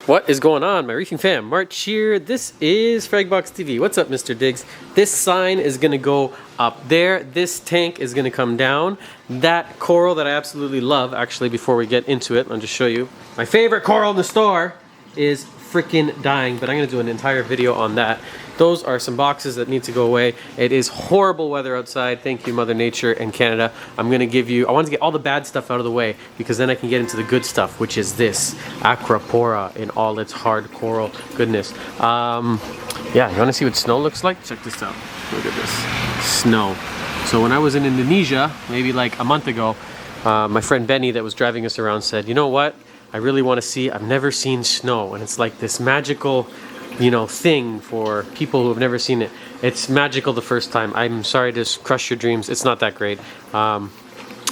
What is going on, my reefing fam? March here. This is Fragbox TV. What's up, Mr. Diggs? This sign is gonna go up there. This tank is gonna come down. That coral that I absolutely love, actually, before we get into it, I'll just show you. My favorite coral in the store is freaking dying, but I'm gonna do an entire video on that. Those are some boxes that need to go away. It is horrible weather outside. Thank you, Mother Nature and Canada. I want to get all the bad stuff out of the way because then I can get into the good stuff, which is this Acropora in all its hard coral goodness. Yeah, you want to see what snow looks like? Check this out. Look at this. Snow. So when I was in Indonesia, maybe like a month ago, my friend Benny that was driving us around said, you know what? I really want to see, I've never seen snow. And it's like this magical, you know, thing for people who have never seen it. It's magical the first time. I'm sorry to crush your dreams. It's not that great. I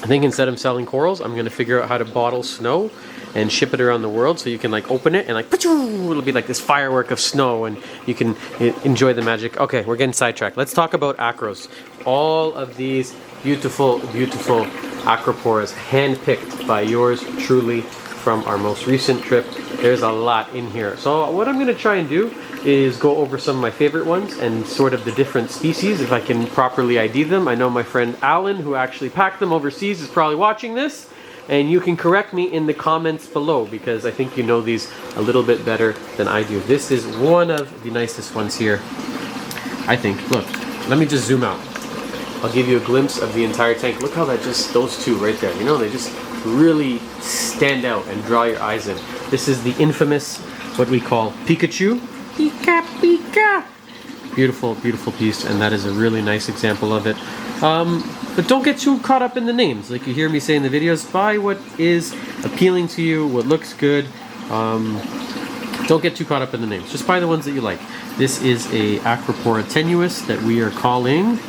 think instead of selling corals, I'm going to figure out how to bottle snow and ship it around the world so you can like open it and like it'll be like this firework of snow and you can enjoy the magic. Okay, we're getting sidetracked. Let's talk about acros. All of these beautiful, beautiful acroporas, hand-picked by yours truly from our most recent trip. There's a lot in here. So what I'm going to try and do is go over some of my favorite ones and sort of the different species, if I can properly ID them. I know my friend Alan, who actually packed them overseas, is probably watching this. And you can correct me in the comments below because I think you know these a little bit better than I do. This is one of the nicest ones here, I think. Look, let me just zoom out. I'll give you a glimpse of the entire tank. Look how that just, those two right there, you know, they just really stand out and draw your eyes in. This is the infamous, what we call Pikachu. Pika, Pika. Beautiful, beautiful piece, and that is a really nice example of it. But don't get too caught up in the names. Like you hear me say in the videos, buy what is appealing to you, what looks good. Don't get too caught up in the names. Just buy the ones that you like. This is a Acropora tenuis that we are calling...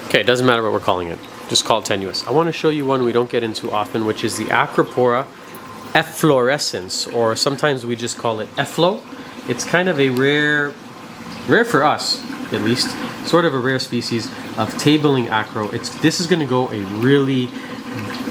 Okay, it doesn't matter what we're calling it. Just call it tenuis. I want to show you one we don't get into often, which is the Acropora efflorescens, or sometimes we just call it efflo. It's kind of a rare for us at least, sort of a rare species of tabling acro. This is going to go a really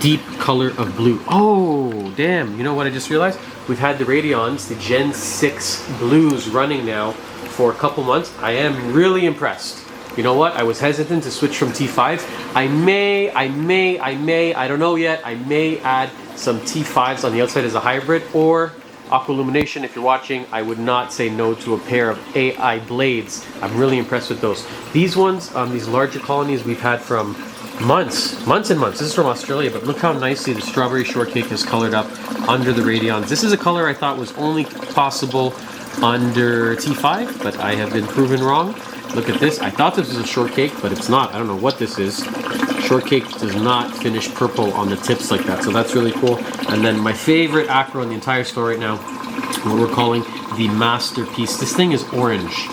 deep color of blue. Oh, damn. You know what I just realized? We've had the Radions, the Gen 6 blues running now for a couple months. I am really impressed. You know what? I was hesitant to switch from T5. I don't know yet. I may add some T5s on the outside as a hybrid or aqualumination. If you're watching, I would not say no to a pair of AI blades. I'm really impressed with those. These ones, these larger colonies we've had from months and months. This is from Australia, but look how nicely the strawberry shortcake is colored up under the Radions. This is a color I thought was only possible under T5, but I have been proven wrong. Look at this. I thought this was a shortcake, but it's not. I don't know what this is. Shortcake does not finish purple on the tips like that, so that's really cool. And then my favorite acro in the entire store right now, what we're calling the masterpiece. This thing is orange.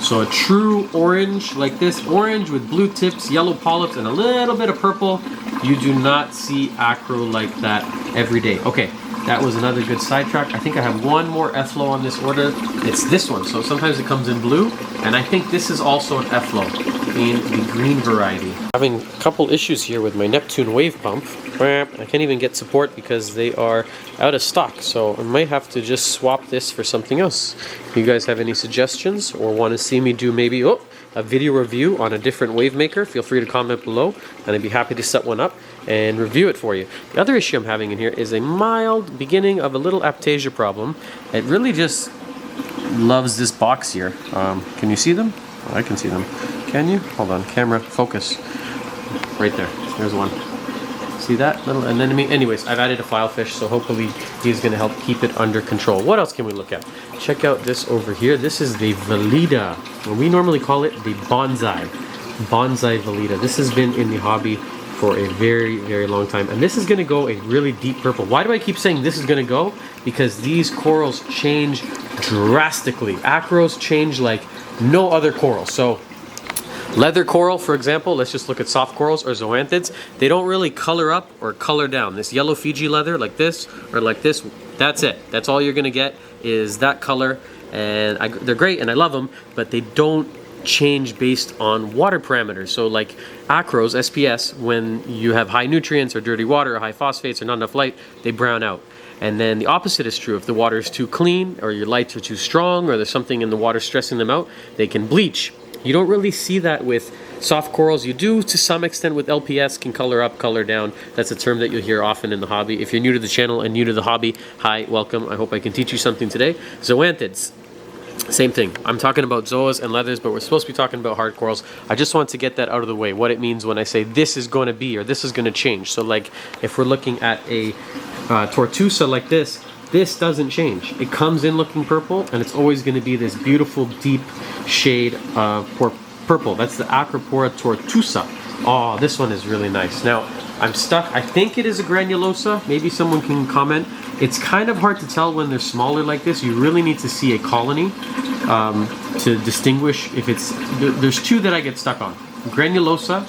So a true orange like this, orange with blue tips, yellow polyps, and a little bit of purple. You do not see acro like that every day. Okay. That was another good sidetrack. I think I have one more Efflo on this order. It's this one. So sometimes it comes in blue. And I think this is also an Efflo in the green variety. Having a couple issues here with my Neptune wave pump. I can't even get support because they are out of stock. So I might have to just swap this for something else. If you guys have any suggestions or want to see me do maybe a video review on a different wave maker, feel free to comment below and I'd be happy to set one up and review it for you. The other issue I'm having in here is a mild beginning of a little aptasia problem. It really just loves this box here. Can you see them? Oh, I can see them. Can you? Hold on, camera, focus. Right there, there's one. See that little anemone? Anyways, I've added a filefish, so hopefully he's going to help keep it under control. What else can we look at? Check out this over here. This is the Velida. Well, we normally call it the bonsai. Bonsai Velida. This has been in the hobby for a very, very long time. And this is going to go a really deep purple. Why do I keep saying this is going to go? Because these corals change drastically. Acros change like no other coral. So leather coral, for example, let's just look at soft corals or zoanthids. They don't really color up or color down. This yellow Fiji leather like this or like this, that's it. That's all you're going to get is that color. And they're great and I love them, but they don't change based on water parameters. So like acros, SPS, when you have high nutrients or dirty water or high phosphates or not enough light, they brown out. And then the opposite is true. If the water is too clean, or your lights are too strong, or there's something in the water stressing them out, they can bleach. You don't really see that with soft corals. You do to some extent with LPS, can color up, color down. That's a term that you'll hear often in the hobby. If you're new to the channel and new to the hobby, hi, welcome. I hope I can teach you something today. Zoanthids, same thing. I'm talking about zoas and leathers, but we're supposed to be talking about hard corals. I just want to get that out of the way, what it means when I say this is going to be, or this is going to change. So like if we're looking at a tortusa like this doesn't change. It comes in looking purple, and it's always going to be this beautiful deep shade of purple. That's the Acropora tortusa. Oh, this one is really nice. Now, I'm stuck. I think it is a granulosa. Maybe someone can comment. It's kind of hard to tell when they're smaller like this. You really need to see a colony to distinguish if it's... There's two that I get stuck on. Granulosa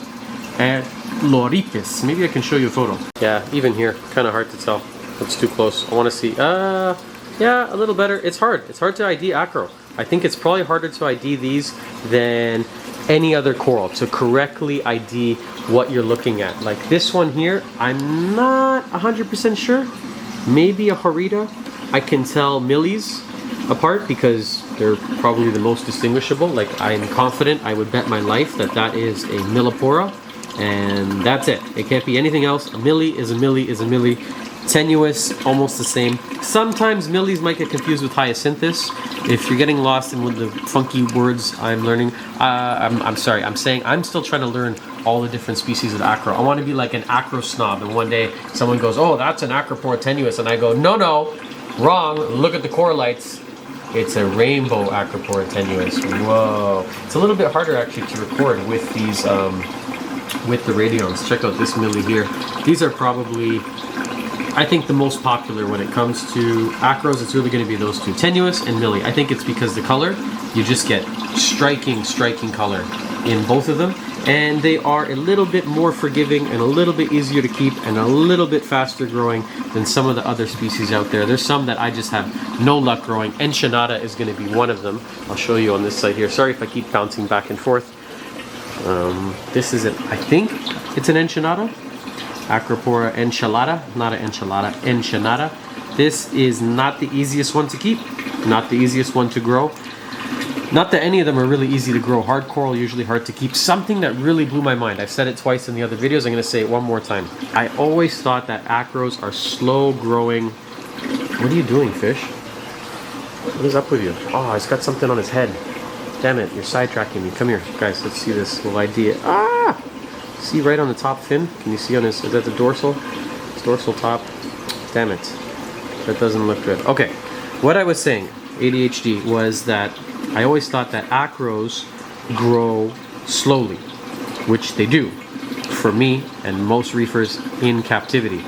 and Loripis. Maybe I can show you a photo. Yeah, even here, kind of hard to tell. It's too close. I want to see. Yeah, a little better. It's hard. It's hard to ID acro. I think it's probably harder to ID these than any other coral, to correctly ID what you're looking at. Like this one here, I'm not 100% sure. Maybe a horita. I can tell millies apart because they're probably the most distinguishable. Like I'm confident, I would bet my life that that is a millipora, and that's it. It can't be anything else. A milli is a milli is a milli. Tenuous, almost the same. Sometimes millies might get confused with hyacinthus. If you're getting lost in with the funky words I'm learning, I'm sorry, I'm saying I'm still trying to learn all the different species of acro. I want to be like an acro snob, and one day someone goes, oh, that's an Acropora tenuous, and I go, no, wrong, look at the coralites. It's a rainbow Acropora tenuous. Whoa. It's a little bit harder actually to record with these, with the radions. Check out this millie here. These are probably, I think, the most popular when it comes to acros. It's really going to be those two, tenuous and millie. I think it's because the color, you just get striking color in both of them, and they are a little bit more forgiving and a little bit easier to keep and a little bit faster growing than some of the other species out there. There's some that I just have no luck growing. Ensenada is going to be one of them. I'll show you on this side here. Sorry if I keep bouncing back and forth. This is I think it's an Ensenada. Acropora enchilada, not an enchilada, Ensenada. This is not the easiest one to keep, not the easiest one to grow. Not that any of them are really easy to grow. Hard coral, usually hard to keep. Something that really blew my mind, I've said it twice in the other videos, I'm going to say it one more time. I always thought that acros are slow growing. What are you doing, fish? What is up with you? Oh, he's got something on his head. Damn it, you're sidetracking me. Come here, guys, let's see this little idea. Ah! See right on the top fin? Can you see on his, is that the dorsal? It's dorsal top. Damn it. That doesn't look good. Okay, what I was saying, ADHD, was that I always thought that acros grow slowly, which they do for me and most reefers in captivity.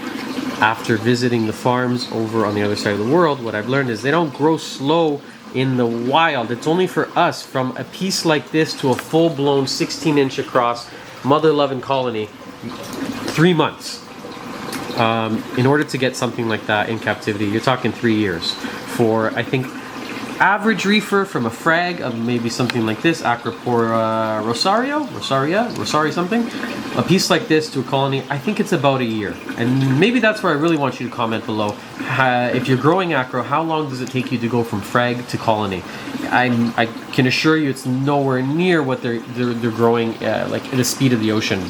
After visiting the farms over on the other side of the world, what I've learned is they don't grow slow in the wild. It's only for us, from a piece like this to a full-blown 16-inch across mother-loving colony, 3 months. In order to get something like that in captivity, you're talking 3 years. For, I think, average reefer from a frag of maybe something like this, Acropora Rosaria something, a piece like this to a colony, I think it's about a year. And maybe that's where I really want you to comment below. If you're growing acro, how long does it take you to go from frag to colony? I can assure you it's nowhere near what they're growing like at the speed of the ocean.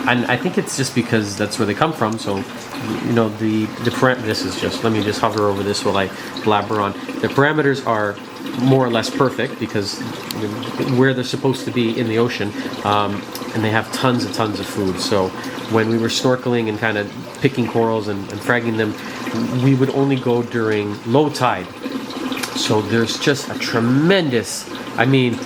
And I think it's just because that's where they come from. So, you know, this is just, let me just hover over this while I blabber on. The parameters are more or less perfect because where they're supposed to be in the ocean, and they have tons of food. So when we were snorkeling and kind of picking corals and fragging them, we would only go during low tide. So there's just a tremendous, I mean,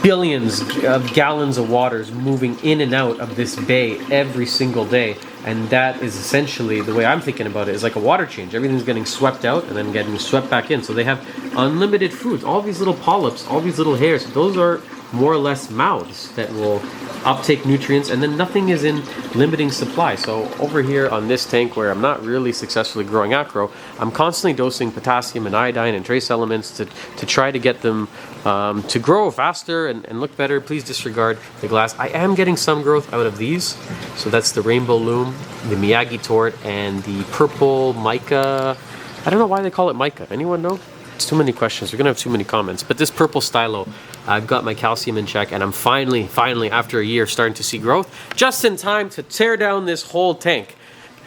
billions of gallons of waters moving in and out of this bay every single day, and that is essentially, the way I'm thinking about it, is like a water change. Everything's getting swept out and then getting swept back in. So they have unlimited food. All these little polyps, all these little hairs, those are more or less mouths that will uptake nutrients, and then nothing is in limiting supply. So over here on this tank where I'm not really successfully growing acro, I'm constantly dosing potassium and iodine and trace elements to try to get them to grow faster and look better. Please disregard the glass. I am getting some growth out of these. So that's the rainbow loom, the Miyagi tort, and the purple mica. I don't know why they call it mica. Anyone know? It's too many questions. We're gonna have too many comments. But this purple stylo, I've got my calcium in check, and I'm finally, after a year, starting to see growth. Just in time to tear down this whole tank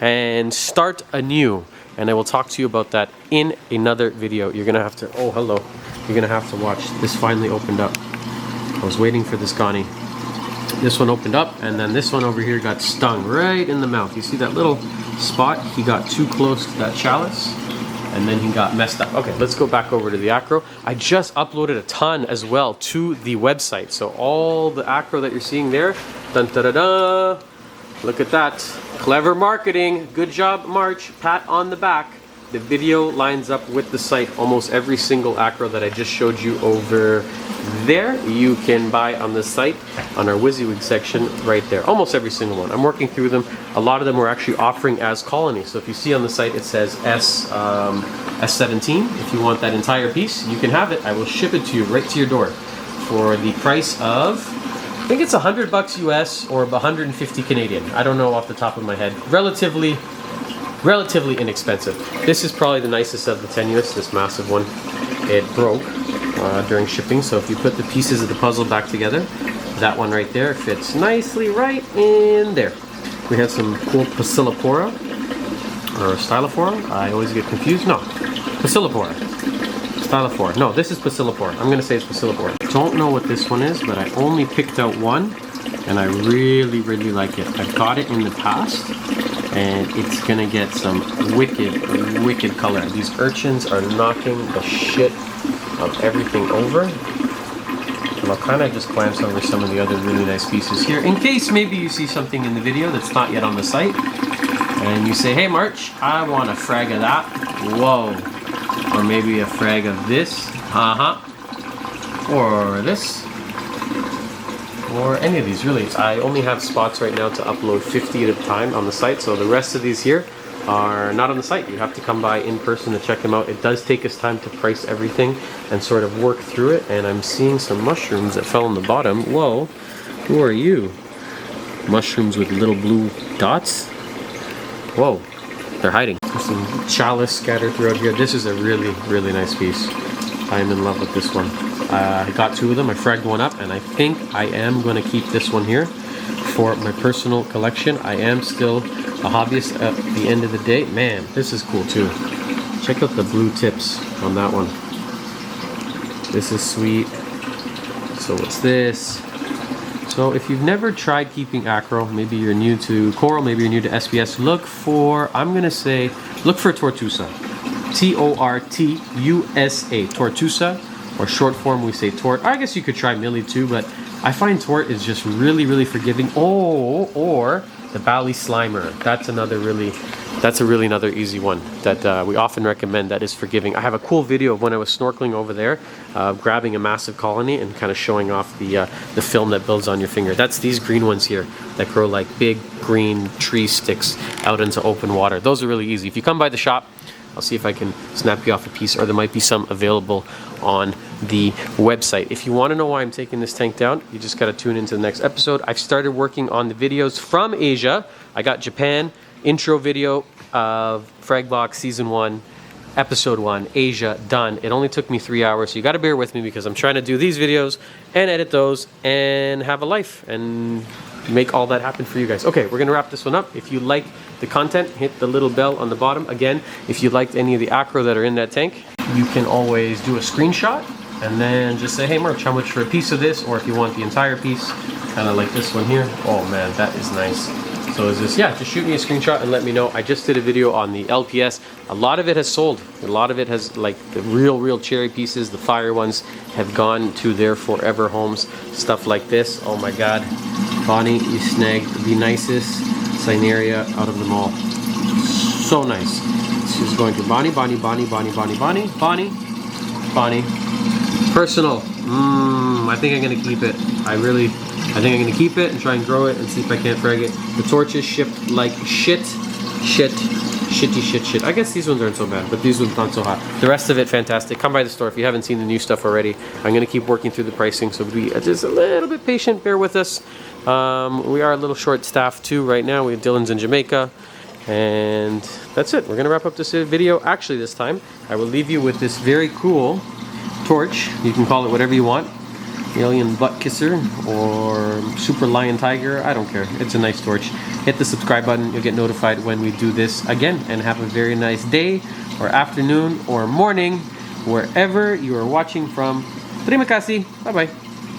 and start anew. And I will talk to you about that in another video. You're gonna have to, oh hello. You're gonna have to watch. This finally opened up. I was waiting for this Connie. This one opened up, and then this one over here got stung right in the mouth. You see that little spot? He got too close to that chalice, and then he got messed up. Okay, let's go back over to the acro. I just uploaded a ton as well to the website. So all the acro that you're seeing there, dun da da da. Look at that. Clever marketing. Good job, March. Pat on the back. The video lines up with the site. Almost every single acro that I just showed you over there, you can buy on the site on our WYSIWYG section right there. Almost every single one. I'm working through them. A lot of them we're actually offering as colonies. So if you see on the site, it says S17. If you want that entire piece, you can have it. I will ship it to you right to your door for the price of, I think it's $100 US or 150 Canadian. I don't know off the top of my head. Relatively inexpensive. This is probably the nicest of the tenuous, this massive one. It broke during shipping, so if you put the pieces of the puzzle back together, that one right there fits nicely right in there. We have some cool Acropora or Stylophora. I always get confused. No, Acropora. Stylophora. No, this is Acropora. I'm gonna say it's Acropora. Don't know what this one is, but I only picked out one, and I really like it. I've got it in the past, and it's gonna get some wicked color. These urchins are knocking the shit of everything over. And I'll kind of just glance over some of the other really nice pieces here in case maybe you see something in the video that's not yet on the site and you say, hey March, I want a frag of that. Whoa. Or maybe a frag of this. Or this. Or any of these, really. I only have spots right now to upload 50 at a time on the site, so the rest of these here are not on the site. You have to come by in person to check them out. It does take us time to price everything and sort of work through it, and I'm seeing some mushrooms that fell on the bottom. Whoa, who are you? Mushrooms with little blue dots? Whoa, they're hiding. There's some chalice scattered throughout here. This is a really nice piece. I am in love with this one. I got two of them. I fragged one up, and I think I am going to keep this one here for my personal collection. I am still a hobbyist at the end of the day. Man, this is cool too. Check out the blue tips on that one. This is sweet. So what's this? So if you've never tried keeping acro, maybe you're new to coral, maybe you're new to SBS, look for, I'm going to say, look for Tortusa. T-O-R-T-U-S-A. Tortusa. Or short form, we say tort. I guess you could try Millie too, but I find tort is just really forgiving. Oh, or the Bali Slimer. That's another another easy one that we often recommend that is forgiving. I have a cool video of when I was snorkeling over there, grabbing a massive colony and kind of showing off the film that builds on your finger. That's these green ones here that grow like big green tree sticks out into open water. Those are really easy. If you come by the shop, I'll see if I can snap you off a piece, or there might be some available on the website. If you want to know why I'm taking this tank down, you just got to tune into the next episode. I've started working on the videos from Asia. I got Japan, intro video of Fragbox Season 1, Episode 1, Asia, done. It only took me 3 hours, so you got to bear with me because I'm trying to do these videos and edit those and have a life and make all that happen for you guys. Okay, we're gonna wrap this one up. If you like the content, hit the little bell on the bottom. Again, if you liked any of the acro that are in that tank, you can always do a screenshot and then just say, hey March, how much for a piece of this? Or if you want the entire piece, kind of like this one here. Oh man, that is nice. So is this, yeah, just shoot me a screenshot and let me know. I just did a video on the LPS. A lot of it has sold. A lot of it has, like the real cherry pieces, the fire ones have gone to their forever homes. Stuff like this, oh my God. Bonnie, you snagged the nicest Cynaria out of them all. So nice. She's going to Bonnie, Bonnie, Bonnie, Bonnie, Bonnie, Bonnie, Bonnie, Bonnie, Personal. I think I'm gonna keep it. I think I'm gonna keep it and try and grow it and see if I can't frag it. The torches shipped like shit. I guess these ones aren't so bad, but these ones not so hot. The rest of it, fantastic. Come by the store if you haven't seen the new stuff already. I'm gonna keep working through the pricing, so be just a little bit patient. Bear with us. We are a little short-staffed too right now. We have Dylan's in Jamaica, and that's it. We're gonna wrap up this video. Actually, this time I will leave you with this very cool torch. You can call it whatever you want. Alien butt kisser or super lion tiger, I don't care. It's a nice torch. Hit the subscribe button, you'll get notified when we do this again, and have a very nice day or afternoon or morning wherever you are watching from. Terima kasih. Bye bye.